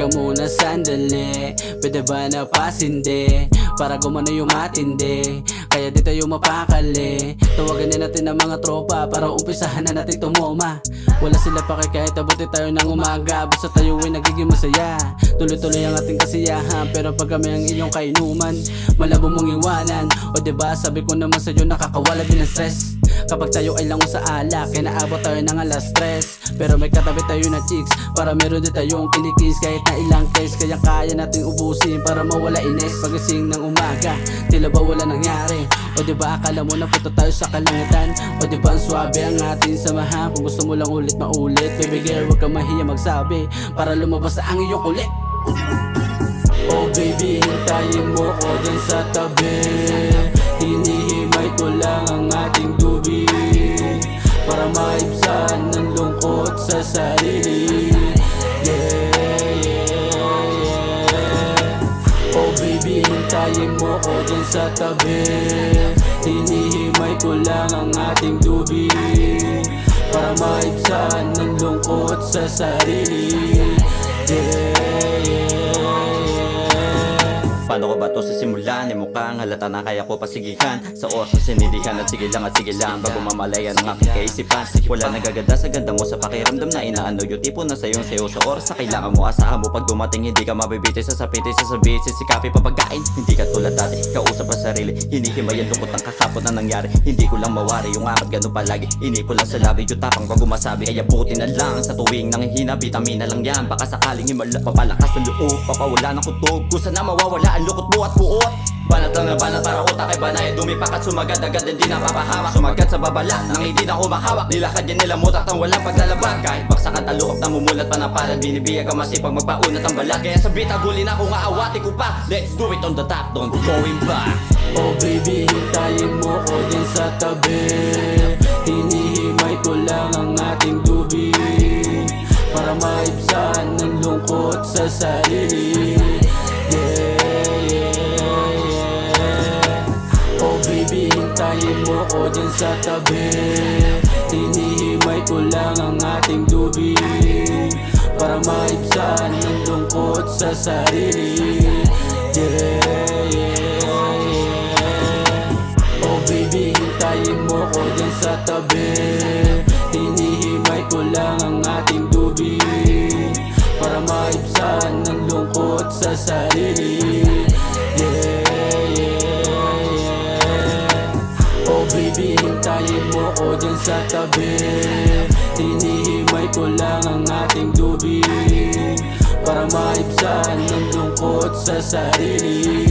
Teka muna sandali, pwede ba na pasindi para gumana yung matindi, kaya di tayo mapakali. Tawagan na natin ang mga tropa para umpisahan na natin tumoma. Wala sila pake kahit abuti tayo ng umaga, basta tayo ay nagiging masaya. Tuloy-tuloy ang ating kasiyahan, pero pag kami ang inyong kainuman, malabo mong iwanan. O diba sabi ko naman sa'yo, nakakawala din ng stress kapag tayo ay lango sa alak, kaya naabot tayo ng alas 3. Pero may katabi tayo na chicks para meron din tayong kinikis. Kahit na ilang case, kaya kaya nating ubusin para mawala ines. Pagising ng umaga, tila ba wala nangyari? O diba akala mo na punta tayo sa kalangitan? O diba ang swabe ang ating samahan? Kung gusto mo lang ulit maulit, baby girl, huwag kang mahiya magsabi para lumabas na ang iyong kulit. Oh baby, hintayin mo ko dyan sa tabi. Hinihimay ko lang ang ating dubi para maibsan ng lungkot sa sarili. Yeah, yeah, yeah. Oh baby, hintayin mo ko dyan sa tabi. Hinihimay ko lang ang ating dubi para maibsan ng lungkot sa sarili. Yeah, yeah. Paano ko ba to sa simulan? Mukhang halata na kaya ko pasigihan sa oras na sinidihan. At sige lang bago mamalayan ang aking kaisipan. Wala nagaganda sa ganda mo, sa pakiramdam na inaano yung tipo na sayong sayo sa oras na kailangan mo. Asahan mo pag dumating, hindi ka mabibiti sa sapiti, sasabihin, sisikapi papagain. Hindi ka tulad dati, kausap ang sarili. Hinihimayan lungkot ang kakapot na nangyari. Hindi ko lang mawari yung amat ganun palagi. Inipo lang sa labi yung tapang bago masabi. Kaya buti na lang sa tuwing nanghihina, vitamina lang yan. Baka sakaling himala, papalakas ng loob, papawala ng kutog. Kung sana mawawala ang lukot mo at buot. Banat lang na banat para utak ay banay. Dumipak at sumagat agad hindi napapahamak. Sumagat sa babala nang hindi na humahawak. Nilakad yan nila mutat ang walang paglalabag. Kahit baksak at alukap na mumulat pa ng palad. Binibiyag ang masipag magpaunat ang balat. Kaya sa beat agulin ako nga awati ko pa. Let's do it on the top, don't going back. Oh baby, hintayin mo ko dyan sa tabi. Hinihimay ko lang ang ating dubi para maibsan ng lungkot sa sarili. Yeah, yeah, yeah. Oh baby, hintayin mo ko dyan sa tabi. Hinihimay ko lang ang ating dubi para maibsan ng lungkot sa sarili. Yeah, yeah, yeah. Oh baby, hintayin mo ko dyan sa tabi. Hinihimay ko lang ang ating dubi para maibsan ng lungkot sa sarili. Yeah, yeah, yeah. Oh baby, hintayin mo ko dyan sa tabi. Hinihimay ko lang ang ating dubi para maibsan ng lungkot sa sarili.